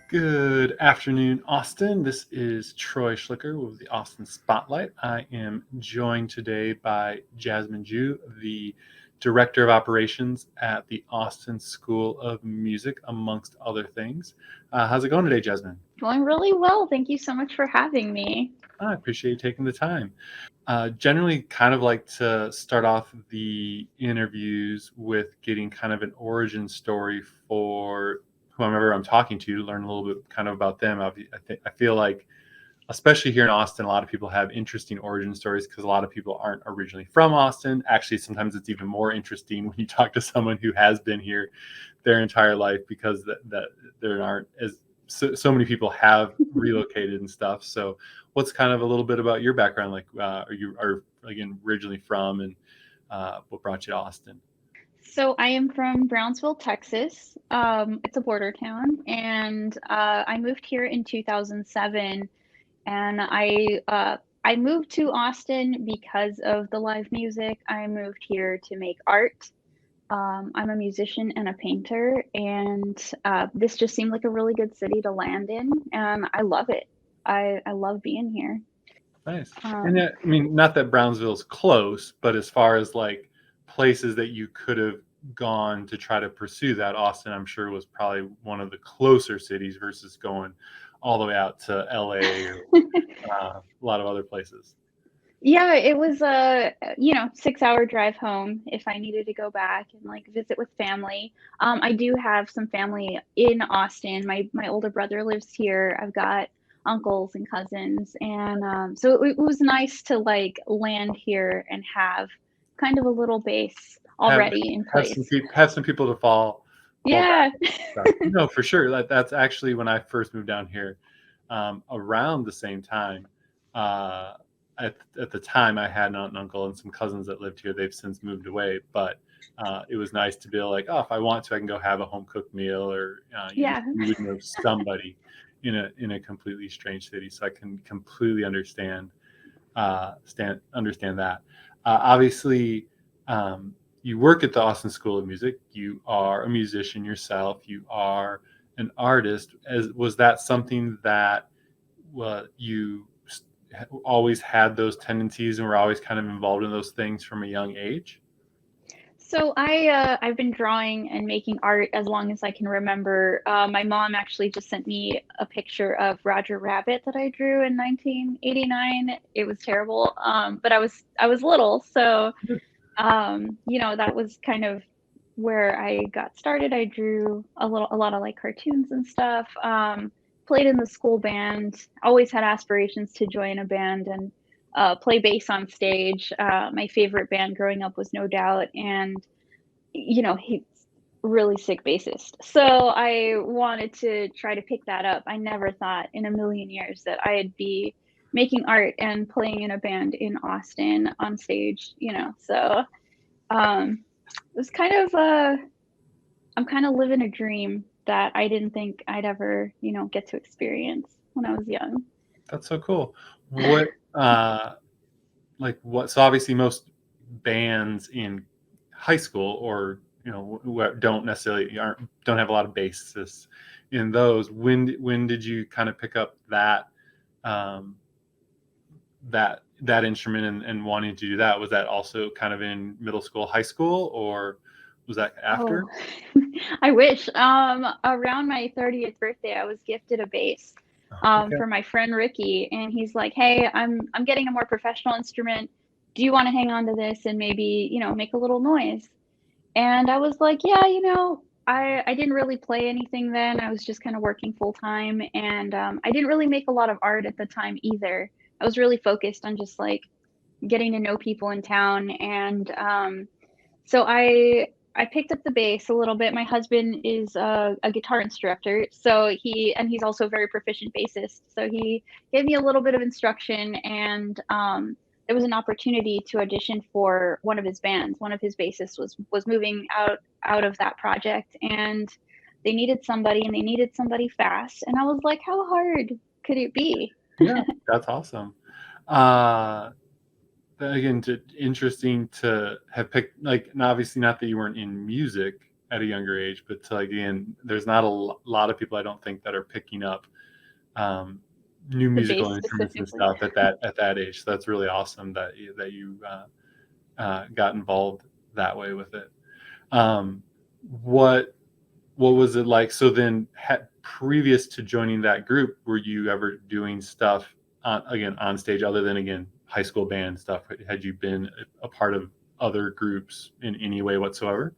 Good afternoon, Austin. This is Troy Schlicker with the Austin Spotlight. I am joined today by Jasmine Jew, the Director of Operations at the Austin School of Music, amongst other things. How's it going today, Jasmine? Going really well. Thank you so much for having me. I appreciate you taking the time. Generally, kind of like to start off the interviews with getting kind of an origin story for whomever I'm talking to learn a little bit kind of about them. I feel like, especially here in Austin, a lot of people have interesting origin stories because a lot of people aren't originally from Austin. Actually, sometimes it's even more interesting when you talk to someone who has been here their entire life because that there aren't as so many people have relocated and stuff. So what's kind of a little bit about your background? Like, are again originally from, and what brought you to Austin? So, I am from Brownsville, Texas. It's a border town, and I moved here in 2007. And I moved to Austin because of the live music. I moved here to make art. I'm a musician and a painter, and this just seemed like a really good city to land in, and I love it. I love being here. Nice. And Um, I mean, not that Brownsville's close, but as far as like places that you could have gone to try to pursue that, Austin, I'm sure was probably one of the closer cities versus going all the way out to LA or a lot of other places. Yeah, it was a 6-hour drive home if I needed to go back and like visit with family. I do have some family in Austin. My older brother lives here. I've got uncles and cousins, and so it was nice to like land here and have kind of a little base Have already in place. have some people to fall back Yeah. on stuff. No, for sure. That's actually when I first moved down here, around the same time. Uh, at the time, I had an aunt and uncle and some cousins that lived here. They've since moved away, but it was nice to be like, oh, if I want to, I can go have a home cooked meal, or Yeah. you would know somebody in a completely strange city. So I can completely understand that. Obviously, you work at the Austin School of Music. You are a musician yourself. You are an artist. Was that something that you always had those tendencies and were always kind of involved in those things from a young age? So I've been drawing and making art as long as I can remember. My mom actually just sent me a picture of Roger Rabbit that I drew in 1989. It was terrible, but I was little, so that was kind of where I got started. I drew a lot of like cartoons and stuff. Played in the school band. Always had aspirations to join a band and play bass on stage. My favorite band growing up was No Doubt, and he's really sick bassist. So I wanted to try to pick that up. I never thought in a million years that I'd be making art and playing in a band in Austin on stage. So it was kind of I'm kind of living a dream that I didn't think I'd ever, get to experience when I was young. That's so cool. What like what? So obviously, most bands in high school, or don't necessarily aren't don't have a lot of bassists in those. When did you kind of pick up um, that instrument, and wanting to do that? Was that also kind of in middle school, high school, or was that Oh, after? I wish. Around my 30th birthday, I was gifted a bass Okay. from my friend Ricky, and he's like, "Hey, I'm getting a more professional instrument. Do you want to hang on to this and maybe, make a little noise?" And I was like, "Yeah, I didn't really play anything then. I was just kind of working full time, and I didn't really make a lot of art at the time either. I was really focused on just like getting to know people in town, and so I picked up the bass a little bit. My husband is a guitar instructor, so he's also a very proficient bassist. So he gave me a little bit of instruction, and there was an opportunity to audition for one of his bands. One of his bassists was moving out of that project, and they needed somebody, and they needed somebody fast. And I was like, how hard could it be? Yeah, that's awesome. Uh, Again, interesting to have picked, like, and obviously not that you weren't in music at a younger age, but again, there's not a lot of people I don't think that are picking up new The bass musical instruments and specifically. stuff at that age. So that's really awesome that you got involved that way with it. What was it like? So then, previous to joining that group, were you ever doing stuff on stage other than, again, high school band stuff? Had you been a part of other groups in any way whatsoever?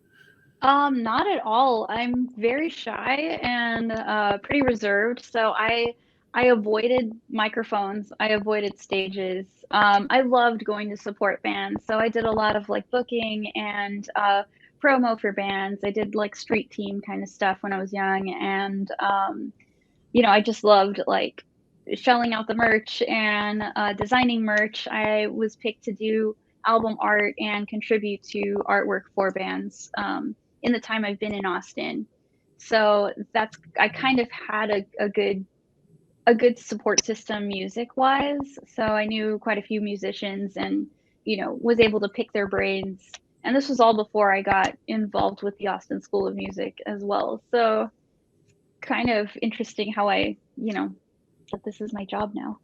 Not at all. I'm very shy and pretty reserved, so I avoided microphones. I avoided stages. I loved going to support bands, so I did a lot of like booking and promo for bands. I did like street team kind of stuff when I was young, and I just loved like shelling out the merch and designing merch. I was picked to do album art and contribute to artwork for bands in the time I've been in Austin. So I kind of had a good support system music wise. So I knew quite a few musicians and was able to pick their brains. And this was all before I got involved with the Austin School of Music as well. So kind of interesting how that this is my job now.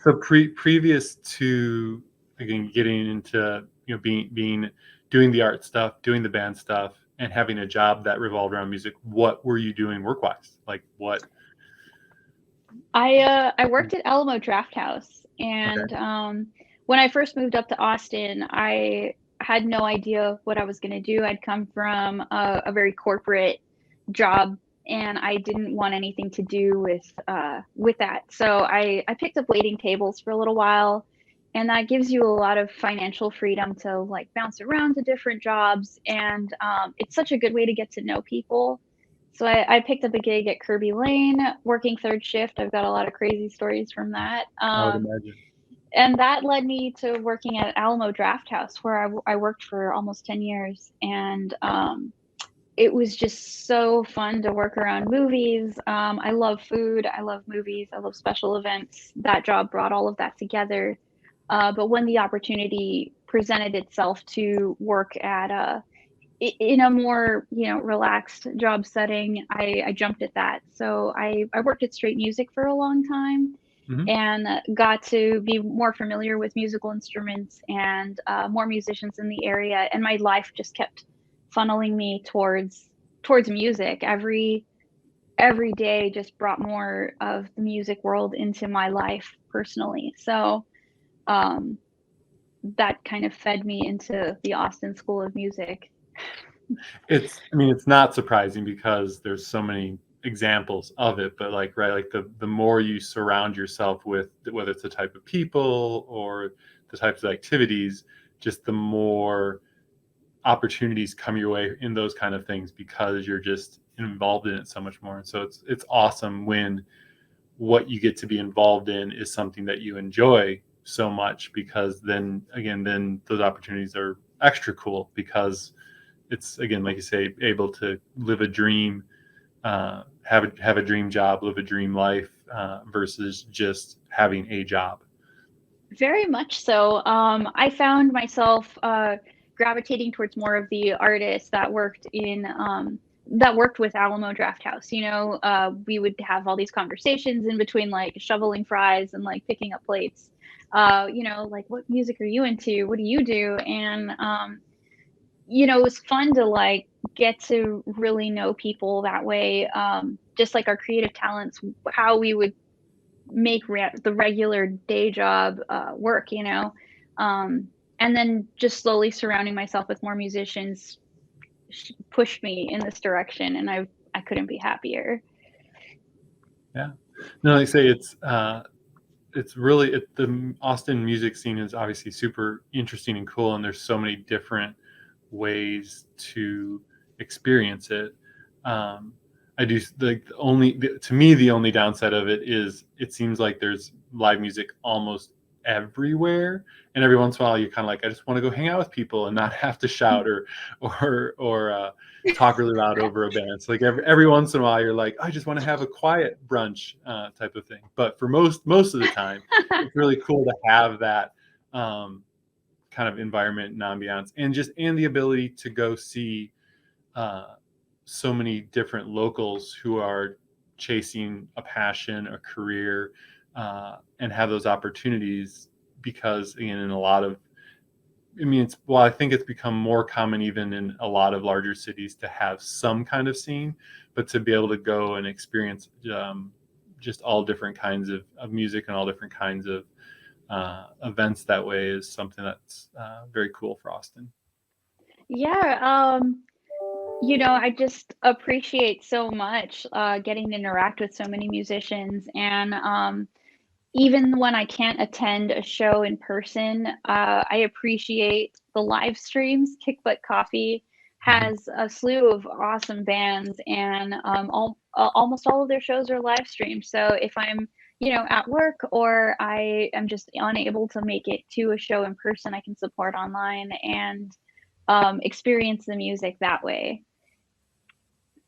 So previous to, again, getting into being doing the art stuff, doing the band stuff, and having a job that revolved around music, what were you doing work-wise? Like what? I worked at Alamo Draft House, Okay. and when I first moved up to Austin, I had no idea what I was going to do. I'd come from a very corporate job, and I didn't want anything to do with that. So I picked up waiting tables for a little while, and that gives you a lot of financial freedom to like bounce around to different jobs, and it's such a good way to get to know people. So I picked up a gig at Kirby Lane, working third shift. I've got a lot of crazy stories from that. I would imagine. And that led me to working at Alamo Draft House, where I worked for almost 10 years. And it was just so fun to work around movies. I love food. I love movies. I love special events. That job brought all of that together. But when the opportunity presented itself to work in a more relaxed job setting, I jumped at that. So I worked at Straight Music for a long time, Mm-hmm. and got to be more familiar with musical instruments and more musicians in the area, and my life just kept funneling me towards music. Every day just brought more of the music world into my life personally. So that kind of fed me into the Austin School of Music. It's not surprising because there's so many examples of it, but like the more you surround yourself with, whether it's the type of people or the types of activities, just the more opportunities come your way in those kind of things because you're just involved in it so much more. And so it's awesome when what you get to be involved in is something that you enjoy so much, because then those opportunities are extra cool because it's, again, like you say, able to live a dream, have a dream job, live a dream life, versus just having a job. Very much so. I found myself gravitating towards more of the artists that worked with Alamo Draft House. We would have all these conversations in between, like shoveling fries and like picking up plates. Like, what music are you into? What do you do? And it was fun to like get to really know people that way. Just like our creative talents, how we would make the regular day job work, and then just slowly surrounding myself with more musicians pushed me in this direction, and I couldn't be happier. Yeah, no, like I say, it's really the Austin music scene is obviously super interesting and cool, and there's so many different ways to experience it. I do like to me the only downside of it is it seems like there's live music almost everywhere, and every once in a while you're kind of like, I just want to go hang out with people and not have to shout or talk really loud over a band. So like every once in a while you're like, I just want to have a quiet brunch type of thing. But for most of the time, it's really cool to have that kind of environment and ambiance, and the ability to go see so many different locals who are chasing a passion, a career, and have those opportunities because, again, in a lot of, I mean, I think it's become more common even in a lot of larger cities to have some kind of scene, but to be able to go and experience just all different kinds of music and all different kinds of events that way is something that's very cool for Austin. Yeah, I just appreciate so much getting to interact with so many musicians. And even when I can't attend a show in person, I appreciate the live streams. Kick Butt Coffee has a slew of awesome bands, and almost all of their shows are live streamed. So if I'm, at work, or I am just unable to make it to a show in person, I can support online and experience the music that way.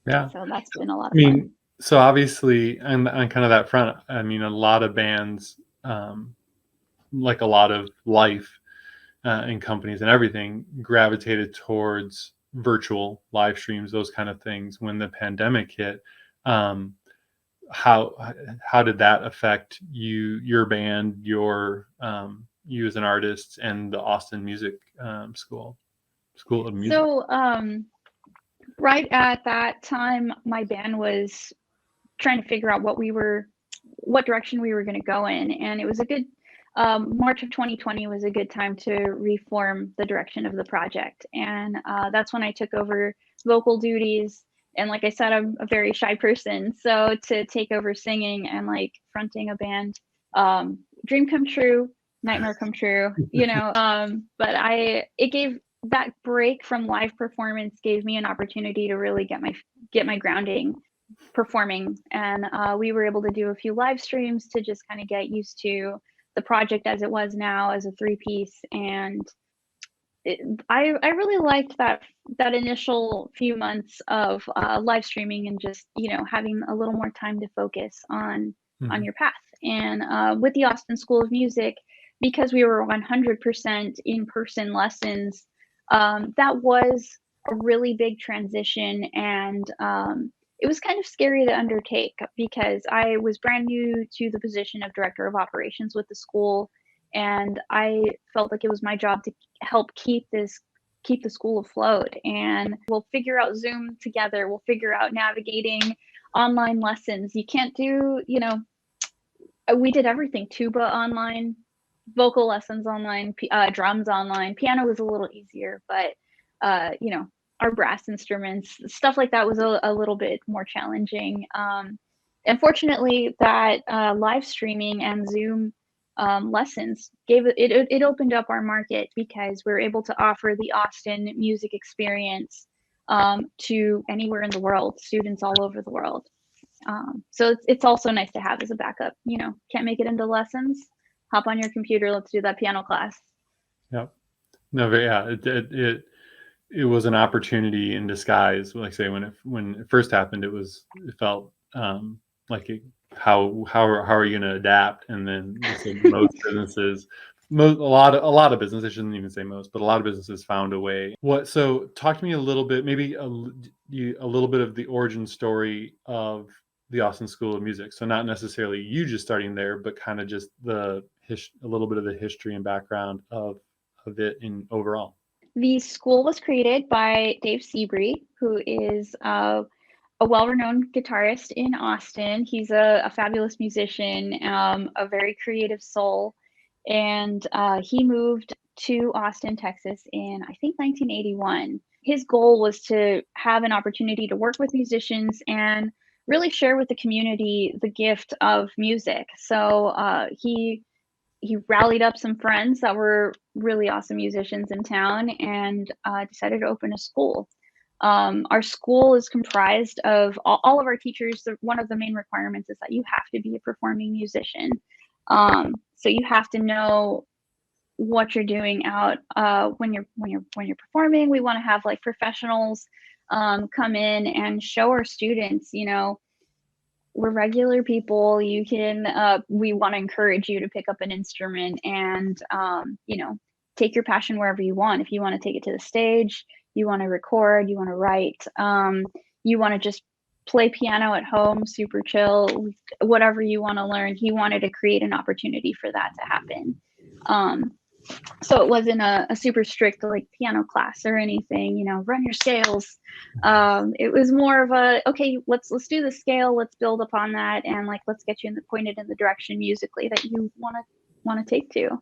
Yeah. So that's been a lot I of fun. mean, so obviously on kind of that front, I mean, a lot of bands, like a lot of life and companies and everything, gravitated towards virtual live streams, those kind of things. When the pandemic hit, um, how how did that affect your band, you as an artist, and the Austin Music School of Music? So right at that time, my band was trying to figure out what direction we were going to go in, and it was a good March of 2020 was a good time to reform the direction of the project, and that's when I took over vocal duties. And like I said, I'm a very shy person, so to take over singing and like fronting a band, dream come true, nightmare come true, but it gave that break from live performance gave me an opportunity to really get my grounding performing. And we were able to do a few live streams to just kind of get used to the project as it was now as a 3-piece. And I really liked that initial few months of live streaming and just having a little more time to focus on your path. And with the Austin School of Music, because we were 100% in-person lessons, that was a really big transition. And it was kind of scary to undertake because I was brand new to the position of director of operations with the school, and I felt like it was my job to help keep the school afloat. And we'll figure out Zoom together. We'll figure out navigating online lessons. You can't do, we did everything: tuba online, vocal lessons online, drums online. Piano was a little easier, but our brass instruments, stuff like that was a little bit more challenging. Unfortunately, that live streaming and Zoom lessons it opened up our market because we were able to offer the Austin music experience to anywhere in the world, students all over the world. So it's also nice to have as a backup. Can't make it into lessons, hop on your computer, let's do that piano class. Yep. No, but yeah, it was an opportunity in disguise. Like I say, when it first happened, it felt like how are you going to adapt? And then most businesses, a lot of businesses, I shouldn't even say most, but a lot of businesses found a way. So talk to me a little bit, maybe a little bit of the origin story of the Austin School of Music. So not necessarily you just starting there, but kind of just a little bit of the history and background of it in overall. The school was created by Dave Seabury, who is a well-renowned guitarist in Austin. He's a fabulous musician, a very creative soul, and he moved to Austin, Texas in, I think, 1981. His goal was to have an opportunity to work with musicians and really share with the community the gift of music. So he rallied up some friends that were really awesome musicians in town and decided to open a school. Our school is comprised of all of our teachers. One of the main requirements is that you have to be a performing musician. So you have to know what you're doing out when you're performing. We want to have like professionals come in and show our students, we're regular people. You can we want to encourage you to pick up an instrument and take your passion wherever you want. If you want to take it to the stage, you want to record, you want to write, you want to just play piano at home, super chill, whatever you want to learn. He wanted to create an opportunity for that to happen. Um, so it wasn't a super strict like piano class or anything, run your scales. It was more of a, okay, let's do the scale, let's build upon that, and like let's get you pointed in the direction musically that you want to take to.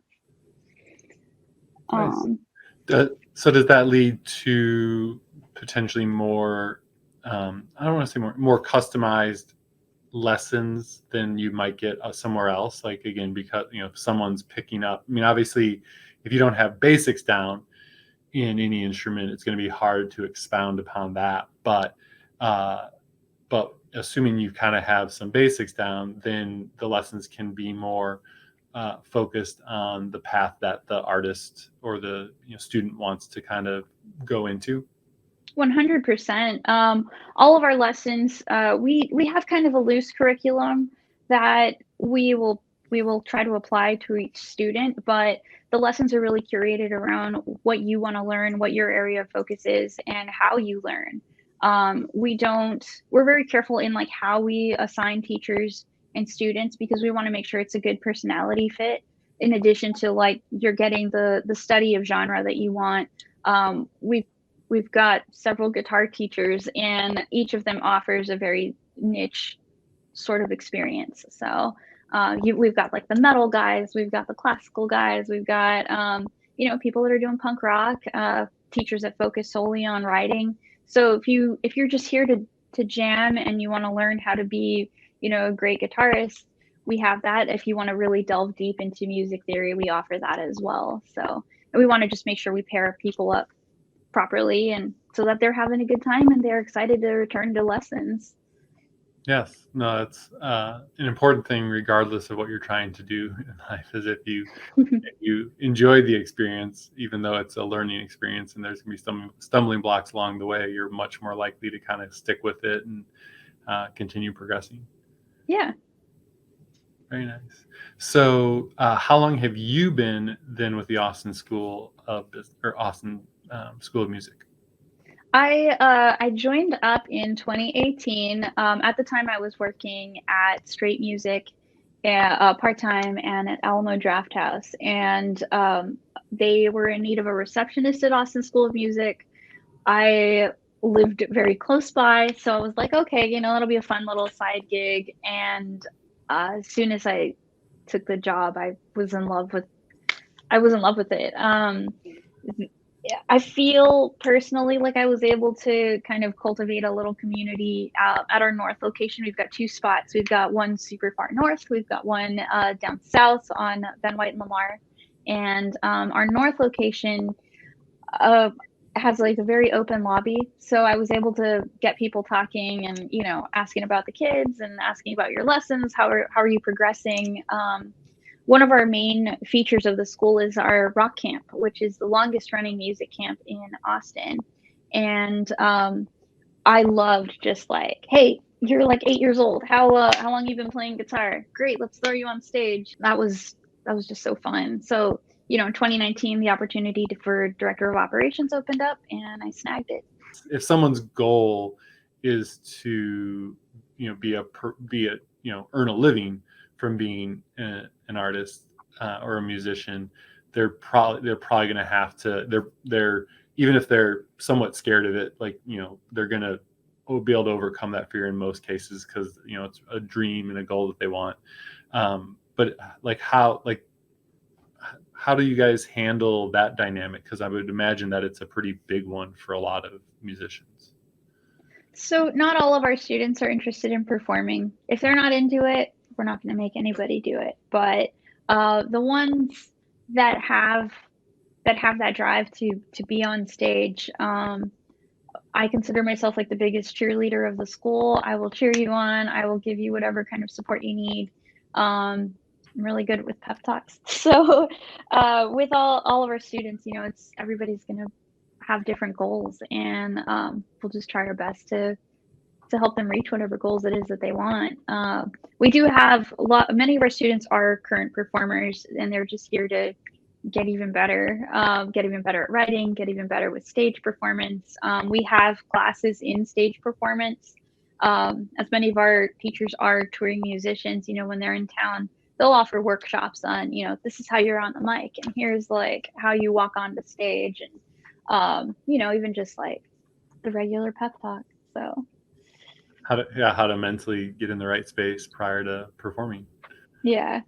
Nice. So does that lead to potentially more, I don't want to say more customized lessons than you might get somewhere else? Like, again, because, if someone's picking up, I mean, obviously, if you don't have basics down in any instrument, it's going to be hard to expound upon that. But assuming you kind of have some basics down, then the lessons can be more focused on the path that the artist or the student wants to kind of go into. 100%. All of our lessons, we have kind of a loose curriculum that we will try to apply to each student, but the lessons are really curated around what you want to learn, what your area of focus is, and how you learn. We're very careful in like how we assign teachers and students, because we want to make sure it's a good personality fit. In addition to like you're getting the study of genre that you want. We've got several guitar teachers, and each of them offers a very niche sort of experience. So we've got like the metal guys, we've got the classical guys, we've got people that are doing punk rock, teachers that focus solely on writing. So if you're just here to jam and you want to learn how to be a great guitarist, we have that. If you want to really delve deep into music theory, we offer that as well. So we want to just make sure we pair people up properly, and so that they're having a good time and they're excited to return to lessons. Yes, no, that's an important thing, regardless of what you're trying to do in life, is if you enjoy the experience, even though it's a learning experience and there's going to be some stumbling blocks along the way, you're much more likely to kind of stick with it and continue progressing. Yeah. Very nice. So how long have you been then with the Austin School of Business, or Austin School of Music? I joined up in 2018. At the time, I was working at Straight Music, part-time, and at Alamo Draft House, and they were in need of a receptionist at Austin School of Music. I lived very close by, so I was like, okay, that'll be a fun little side gig. And as soon as I took the job, I was in love with it. I feel personally like I was able to kind of cultivate a little community at our north location. We've got two spots. We've got one super far north. We've got one down south on Ben White and Lamar. And our north location has like a very open lobby. So I was able to get people talking and, asking about the kids and asking about your lessons. How are you progressing? One of our main features of the school is our rock camp, which is the longest running music camp in Austin. And I loved just like, hey, you're like 8 years old. How long you been playing guitar? Great, let's throw you on stage. That was just so fun. So in 2019, the opportunity for director of operations opened up, and I snagged it. If someone's goal is to earn a living from being an artist or a musician, they're probably going to have to, they're even if they're somewhat scared of it, like they're going to be able to overcome that fear in most cases, because it's a dream and a goal that they want. But like how do you guys handle that dynamic? Because I would imagine that it's a pretty big one for a lot of musicians. So not all of our students are interested in performing. If they're not into it, we're not going to make anybody do it. But the ones that have that drive to be on stage, I consider myself like the biggest cheerleader of the school. I will cheer you on. I will give you whatever kind of support you need. I'm really good with pep talks. So with all of our students, it's everybody's going to have different goals, and we'll just try our best to help them reach whatever goals it is that they want. We do have many of our students are current performers, and they're just here to get even better, get even better at writing, get even better with stage performance. We have classes in stage performance. As many of our teachers are touring musicians, when they're in town, they'll offer workshops on, this is how you're on the mic, and here's like how you walk on the stage, and even just like the regular pep talk. So how to mentally get in the right space prior to performing. yeah,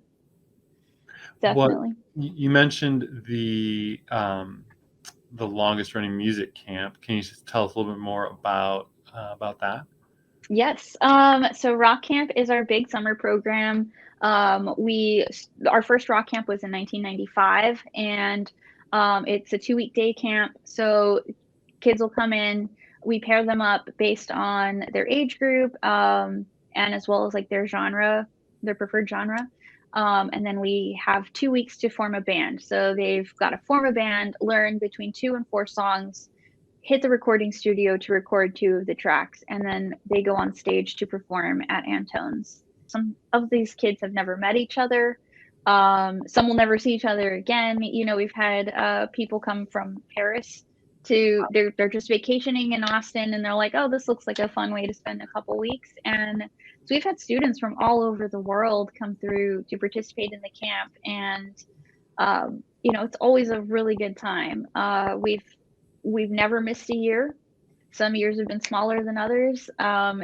What definitely. you mentioned the longest running music camp. Can you just tell us a little bit more about that? Yes. So Rock Camp is our big summer program. Our first Rock Camp was in 1995, and it's a 2-week day camp. So kids will come in. We pair them up based on their age group, and as well as like their genre, their preferred genre. And then we have 2 weeks to form a band. So they've got to form a band, learn between 2 and 4 songs, hit the recording studio to record 2 of the tracks, and then they go on stage to perform at Antone's. Some of these kids have never met each other. Some will never see each other again. We've had people come from Paris to they're just vacationing in Austin, and they're like, oh, this looks like a fun way to spend a couple weeks. And so we've had students from all over the world come through to participate in the camp, and it's always a really good time. We've never missed a year. Some years have been smaller than others.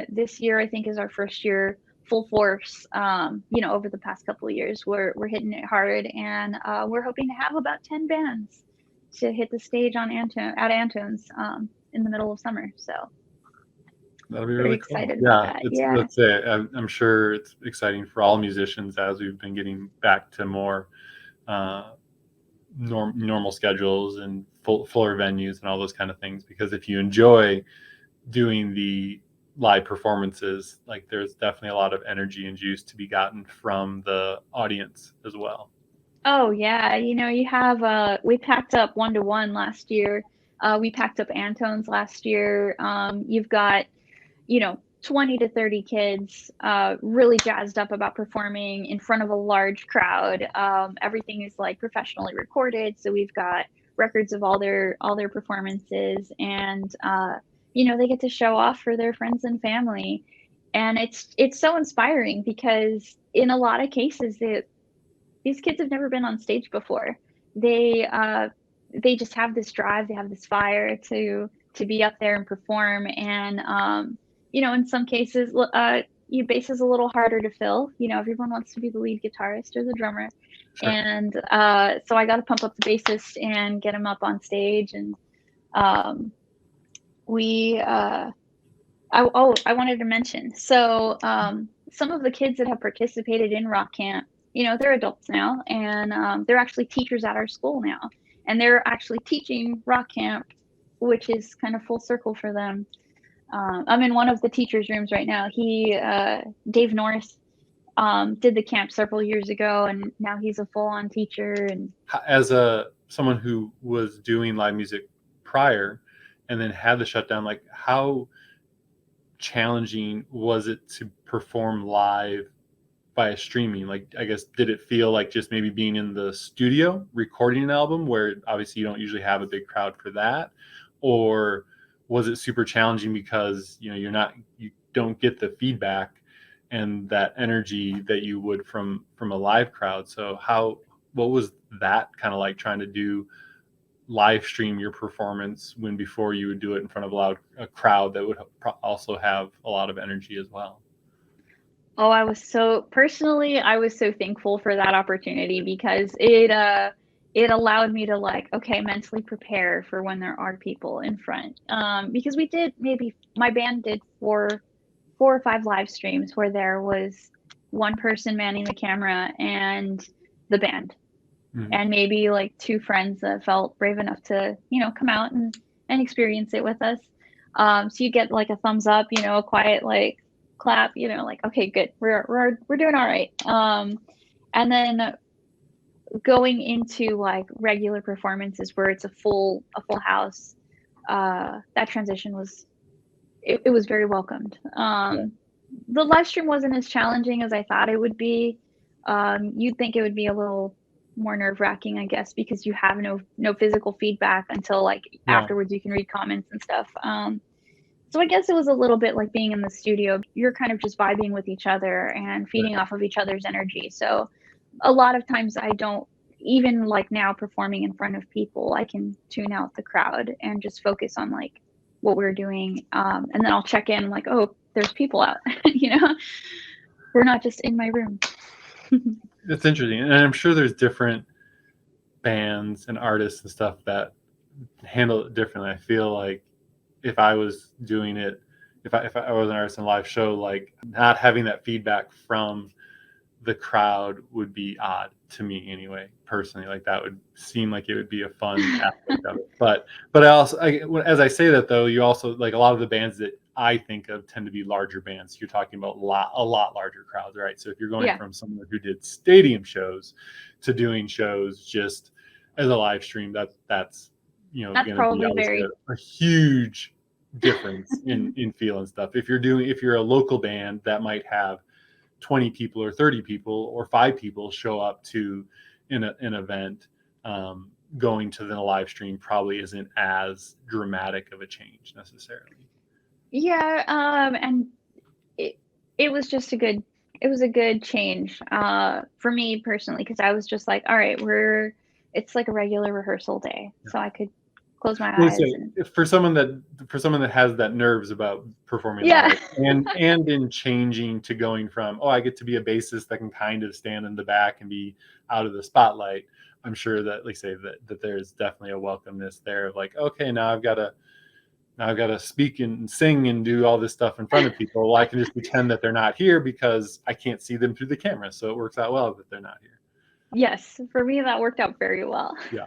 This year, I think, is our first year full force. Over the past couple of years, we're hitting it hard, and we're hoping to have about 10 bands to hit the stage at Antone's in the middle of summer. So That'll be very really cool. excited about Yeah, that. it's Yeah. that's it. I'm sure it's exciting for all musicians as we've been getting back to more uh, normal schedules and fuller venues and all those kind of things. Because if you enjoy doing the live performances, like there's definitely a lot of energy and juice to be gotten from the audience as well. Oh yeah, you have we packed up 1-to-1 last year. We packed up Antone's last year. You've got 20 to 30 kids really jazzed up about performing in front of a large crowd. Everything is like professionally recorded, so we've got records of all their performances, and they get to show off for their friends and family. And it's so inspiring because in a lot of cases these kids have never been on stage before. They just have this drive, they have this fire to be up there and perform. And in some cases, your bass is a little harder to fill. Everyone wants to be the lead guitarist or the drummer, Sure. and so I got to pump up the bassist and get him up on stage. And we I wanted to mention, so some of the kids that have participated in Rock Camp, they're adults now, and they're actually teachers at our school now, and they're actually teaching Rock Camp, which is kind of full circle for them. I'm in one of the teachers' rooms right now. Dave Norris, did the camp several years ago, and now he's a full-on teacher. And As someone who was doing live music prior and then had the shutdown, like how challenging was it to perform live via streaming? Like, I guess, did it feel like just maybe being in the studio recording an album where obviously you don't usually have a big crowd for that? Or was it super challenging because, you don't get the feedback and that energy that you would from a live crowd? So what was that kind of like, trying to do live stream your performance when before you would do it in front of a crowd that would also have a lot of energy as well? oh, I was so thankful for that opportunity because it allowed me to, like, okay, mentally prepare for when there are people in front. Because my band did four or five live streams where there was one person manning the camera and the band, Mm-hmm. and maybe like two friends that felt brave enough to come out and experience it with us. So you get like a thumbs up, a quiet like clap, like, okay, good, we're doing all right. And then going into like regular performances where it's a full house, that transition it was very welcomed. Yeah. The live stream wasn't as challenging as I thought it would be. You'd think it would be a little more nerve-wracking, I guess, because you have no physical feedback until like Yeah. afterwards you can read comments and stuff. So I guess it was a little bit like being in the studio. You're kind of just vibing with each other and Right. feeding off of each other's energy. So a lot of times I don't, even like now performing in front of people, I can tune out the crowd and just focus on like what we're doing. And then I'll check in like, oh, there's people out, you know, we're not just in my room. It's interesting, and I'm sure there's different bands and artists and stuff that handle it differently. I feel like if I was doing it, if I was an artist in a live show, like not having that feedback from the crowd would be odd to me anyway, personally. Like that would seem like it would be a fun aspect of it. But I also, as I say that though, you also like a lot of the bands that I think of tend to be larger bands. You're talking about a lot larger crowds, right? So if you're going Yeah, from someone who did stadium shows to doing shows just as a live stream, that's that's going to be probably obviously very, a huge difference in feel and stuff. If you're a local band that might have 20 people or 30 people or 5 people show up to an event, going to the live stream probably isn't as dramatic of a change necessarily. yeah. And it, it was just it was a good change, for me personally, because I was just like, all right, it's like a regular rehearsal day. Yeah. So I could close my Well, eyes and if for someone that has that nerves about performing yeah. live and in changing to going from, oh, I get to be a bassist that can kind of stand in the back and be out of the spotlight, I'm sure that, like say that there's definitely a welcomeness there of like, okay, now I've got to speak and sing and do all this stuff in front of people. Well, I can just pretend that they're not here because I can't see them through the camera. So it works out well that they're not here. Yes, for me that worked out very well. Yeah,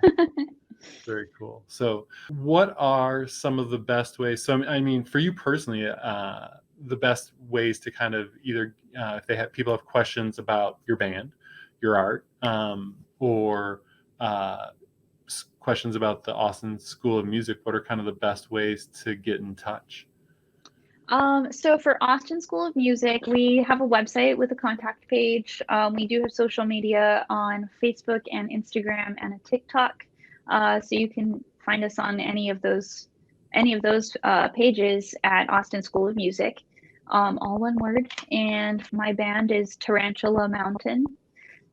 very cool. So, what are some of the best ways? So, I mean, for you personally, the best ways to kind of either, if people have questions about your band, your art, or uh, questions about the Austin School of Music, what are kind of the best ways to get in touch? So for Austin School of Music, we have a website with a contact page. We do have social media on Facebook and Instagram and a TikTok. So you can find us on any of those pages at Austin School of Music, all one word. And my band is Tarantula Mountain.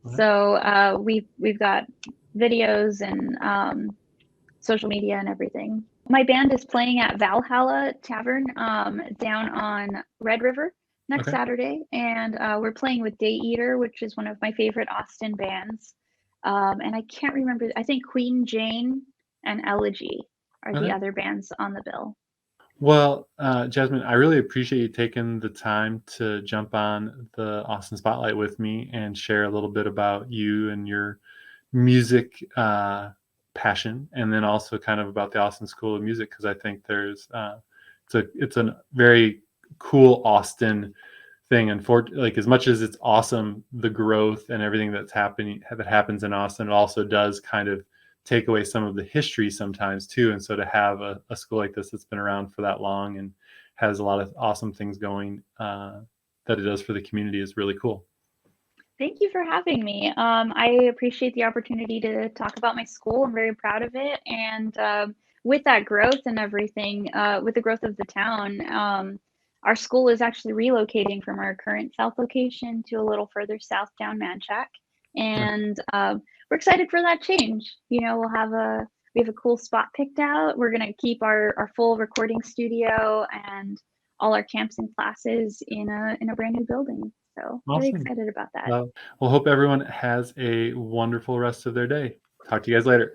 Okay. So we've got videos and social media and everything. My band is playing at Valhalla Tavern, down on Red River next Okay. Saturday, and we're playing with Day Eater, which is one of my favorite Austin bands. And I can't remember. I think Queen Jane and Elegy are the Okay. other bands on the bill. Well, Jasmine, I really appreciate you taking the time to jump on the Austin Spotlight with me and share a little bit about you and your music passion, and then also kind of about the Austin School of Music, because I think there's it's a very cool Austin thing. Unfortunately, like as much as it's awesome, the growth and everything that happens in Austin, it also does kind of take away some of the history sometimes too. And so to have a school like this that's been around for that long and has a lot of awesome things going, that it does for the community is really cool. Thank you for having me. I appreciate the opportunity to talk about my school. I'm very proud of it. And with that growth and everything, with the growth of the town, our school is actually relocating from our current south location to a little further south down Manchac. And we're excited for that change. You know, we have a cool spot picked out. We're going to keep our full recording studio and all our camps and classes in a brand new building. So very Awesome. excited about that. Well, hope everyone has a wonderful rest of their day. Talk to you guys later.